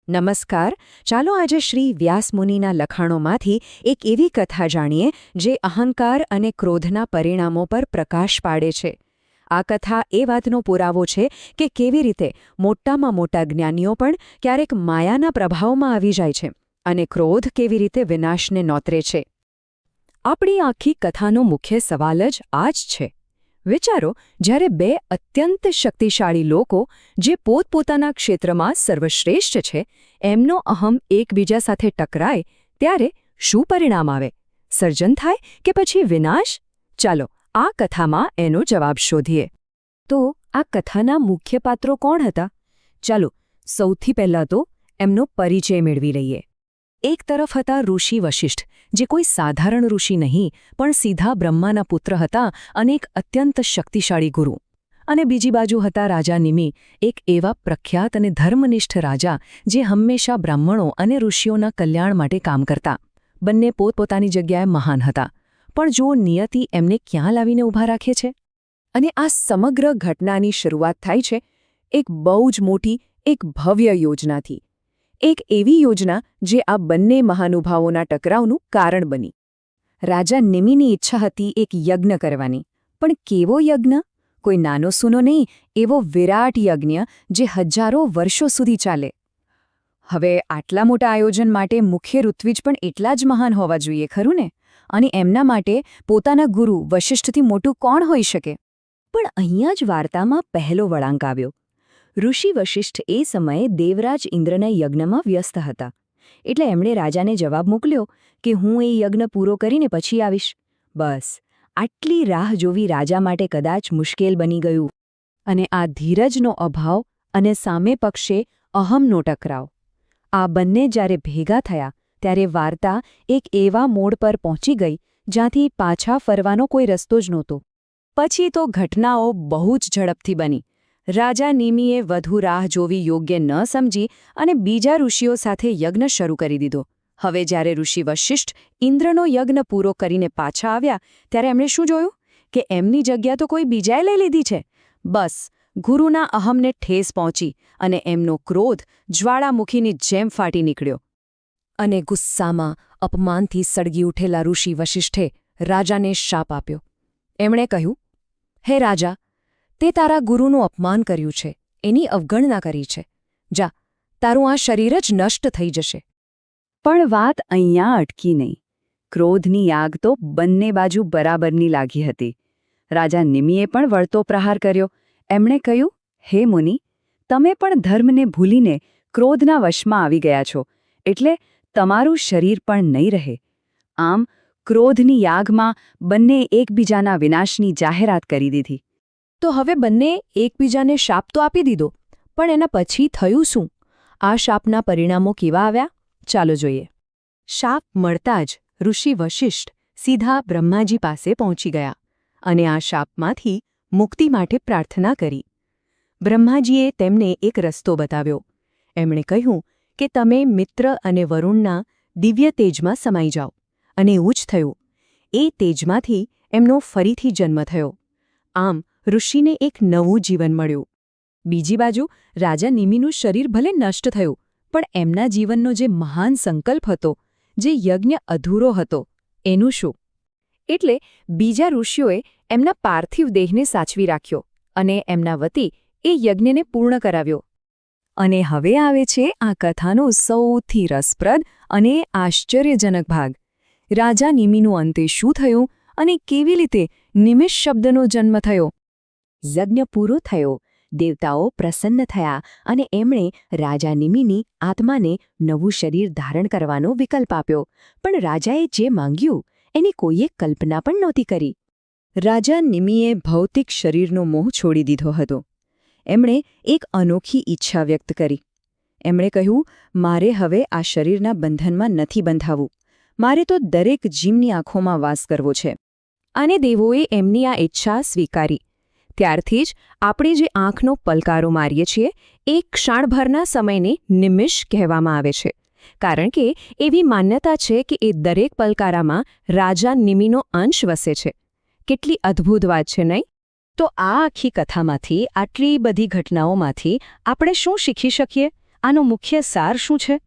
નમસ્કાર. ચાલો આજે શ્રી વ્યાસમુનિના લખાણોમાંથી એક એવી કથા જાણીએ જે અહંકાર અને ક્રોધના પરિણામો પર પ્રકાશ પાડે છે. આ કથા એ વાતનો પુરાવો છે કે કેવી રીતે મોટામાં મોટા જ્ઞાનીઓ પણ ક્યારેક માયાના પ્રભાવમાં આવી જાય છે અને ક્રોધ કેવી રીતે વિનાશને નોતરે છે. આપણી આખી કથાનો મુખ્ય સવાલ જ આ જ છે. વિચારો, જ્યારે બે અત્યંત શક્તિશાળી લોકો જે પોતપોતાના ક્ષેત્રમાં સર્વશ્રેષ્ઠ છે એમનો અહમ એકબીજા સાથે ટકરાય ત્યારે શું પરિણામ આવે? સર્જન થાય કે પછી વિનાશ? ચાલો આ કથામાં એનો જવાબ શોધીએ. તો આ કથાના મુખ્ય પાત્રો કોણ હતા? ચાલો સૌથી પહેલાં તો એમનો પરિચય મેળવી લઈએ. એક તરફ હતા ઋષિ વશિષ્ઠ, જે કોઈ સાધારણ ઋષિ નહીં પણ સીધા બ્રહ્માના પુત્ર હતા અને એક અત્યંત શક્તિશાળી ગુરુ. અને બીજી બાજુ હતા રાજા નિમિ, એક એવા પ્રખ્યાત અને ધર્મનિષ્ઠ રાજા જે હંમેશા બ્રાહ્મણો અને ઋષિઓના કલ્યાણ માટે કામ કરતા. બંને પોતપોતાની જગ્યાએ મહાન હતા, પણ જો નિયતિ એમને ક્યાં લાવીને ઊભા રાખે છે? અને આ સમગ્ર ઘટનાની શરૂઆત થાય છે એક બહુ જ મોટી, એક ભવ્ય યોજનાથી. એક એવી યોજના જે આ બંને મહાનુભાવોના ટકરાવનું કારણ બની. રાજા નિમિની ઈચ્છા હતી એક યજ્ઞ કરવાની. પણ કેવો યજ્ઞ? કોઈ નાનો સૂનો નહીં, એવો વિરાટ યજ્ઞ જે હજારો વર્ષો સુધી ચાલે. હવે આટલા મોટા આયોજન માટે મુખ્ય ઋત્વિજ પણ એટલા જ મહાન હોવા જોઈએ, ખરું ને? અને એમના માટે પોતાના ગુરુ વશિષ્ઠથી મોટું કોણ હોઈ શકે? પણ અહીંયા જ વાર્તામાં પહેલો વળાંક આવ્યો. ઋષિ વશિષ્ઠ એ સમયે દેવરાજ ઇન્દ્રના યજ્ઞમાં વ્યસ્ત હતા. એટલે એમણે રાજાને જવાબ મોકલ્યો કે હું એ યજ્ઞ પૂરો કરીને પછી આવીશ. બસ આટલી રાહ જોવી રાજા માટે કદાચ મુશ્કેલ બની ગયું. અને આ ધીરજનો અભાવ અને સામે પક્ષે અહમનો ટકરાવ, આ બંને જ્યારે ભેગા થયા ત્યારે વાર્તા એક એવા મોડ પર પહોંચી ગઈ જ્યાંથી પાછા ફરવાનો કોઈ રસ્તો જ નહોતો. પછી તો ઘટનાઓ બહુ જ ઝડપથી બની. રાજા નિમિએ વધુ રાહ જોવી યોગ્ય ન સમજી અને બીજા ઋષિઓ સાથે યજ્ઞ શરૂ કરી દીધો. હવે જ્યારે ઋષિ વશિષ્ઠ ઇન્દ્રનો યજ્ઞ પૂરો કરીને પાછા આવ્યા ત્યારે એમણે શું જોયું? કે એમની જગ્યા તો કોઈ બીજાએ લઈ લીધી છે. બસ ગુરુના અહમને ઠેસ પહોંચી અને એમનો ક્રોધ જ્વાળામુખીની જેમ ફાટી નીકળ્યો. અને ગુસ્સામાં અપમાનથી સળગી ઉઠેલા ઋષિ વશિષ્ઠે રાજાને શાપ આપ્યો. એમણે કહ્યું, હે રાજા, તે તારા ગુરુનું અપમાન કર્યું છે, એની અવગણના કરી છે. જા, તારું આ શરીર જ નષ્ટ થઈ જશે. પણ વાત અહીંયા અટકી નહીં. ક્રોધની આગ તો બંને બાજુ બરાબરની લાગી હતી. રાજા નિમિએ પણ વળતો પ્રહાર કર્યો. એમણે કહ્યું, હે મુનિ, તમે પણ ધર્મને ભૂલીને ક્રોધના વશમાં આવી ગયા છો, એટલે તમારું શરીર પણ નહીં રહે. આમ ક્રોધની યાગમાં બંને એકબીજાના વિનાશની જાહેરાત કરી દીધી. તો હવે બંને એકબીજાને શાપ તો આપી દીધો, પણ એના પછી થયું શું? આ શાપના પરિણામો કેવા આવ્યા? ચાલો જોઈએ. શાપ મળતા જ ઋષિ વશિષ્ઠ સીધા બ્રહ્માજી પાસે પહોંચી ગયા અને આ શાપમાંથી મુક્તિ માટે પ્રાર્થના કરી. બ્રહ્માજીએ તેમને એક રસ્તો બતાવ્યો. એમણે કહ્યું કે તમે મિત્ર અને વરુણના દિવ્ય તેજમાં સમાઈ જાઓ. અને એવું જ થયું. એ તેજમાંથી એમનો ફરીથી જન્મ થયો. આમ ઋષિને એક નવું જીવન મળ્યું. બીજી બાજુ રાજા નિમિનું શરીર ભલે નષ્ટ થયું, પણ એમના જીવનનો જે મહાન સંકલ્પ હતો, જે યજ્ઞ અધૂરો હતો, એનું શું? એટલે બીજા ઋષિઓએ એમના પાર્થિવ દેહને સાચવી રાખ્યો અને એમના વતી એ યજ્ઞને પૂર્ણ કરાવ્યો. અને હવે આવે છે આ કથાનો સૌથી રસપ્રદ અને આશ્ચર્યજનક ભાગ. રાજા નિમિનું અંતે શું થયું અને કેવી રીતે નિમિષ શબ્દનો જન્મ થયો? યજ્ઞ પૂરો થયો, દેવતાઓ પ્રસન્ન થયા અને એમણે રાજા નિમિની આત્માને નવું શરીર ધારણ કરવાનો વિકલ્પ આપ્યો. પણ રાજાએ જે માંગ્યું એની કોઈએ કલ્પના પણ નહોતી કરી. રાજા નિમિએ ભૌતિક શરીરનો મોહ છોડી દીધો હતો. એમણે એક અનોખી ઈચ્છા વ્યક્ત કરી. એમણે કહ્યું, મારે હવે આ શરીરના બંધનમાં નથી બંધાવું. મારે તો દરેક જીવની આંખોમાં વાસ કરવો છે. અને દેવોએ એમની આ ઈચ્છા સ્વીકારી. ત્યારથી જ આપણે જે આંખનો પલકારો મારીએ છીએ એ ક્ષણભરના સમયને નિમિષ કહેવામાં આવે છે. કારણ કે એવી માન્યતા છે કે એ દરેક પલકારામાં રાજા નિમિનો અંશ વસે છે. કેટલી અદ્ભુત વાત છે, નહીં? તો આ આખી કથામાંથી, આટલી બધી ઘટનાઓમાંથી આપણે શું શીખી શકીએ? આનો મુખ્ય સાર શું છે?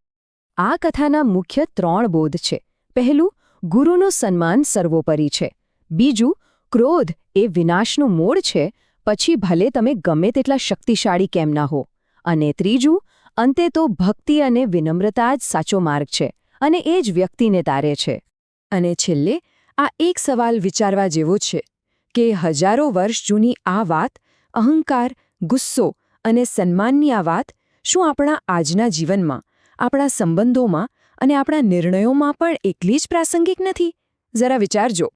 આ કથાના મુખ્ય 3 બોધ છે. પહેલું, ગુરુનું સન્માન સર્વોપરી છે. બીજું, ક્રોધ એ વિનાશનું મૂળ છે, પછી ભલે તમે ગમે તેટલા શક્તિશાળી કેમ ના હો. અને ત્રીજું, અંતે તો ભક્તિ અને વિનમ્રતા જ સાચો માર્ગ છે, અને એ જ વ્યક્તિને તારે છે. અને છેલ્લે આ એક સવાલ વિચારવા જેવો છે કે હજારો વર્ષ જૂની આ વાત, અહંકાર, ગુસ્સો અને સન્માનની આ વાત, શું આપણા આજના જીવનમાં, આપણા સંબંધોમાં અને આપણા નિર્ણયોમાં પણ એટલી જ પ્રાસંગિક નથી? જરા વિચારજો.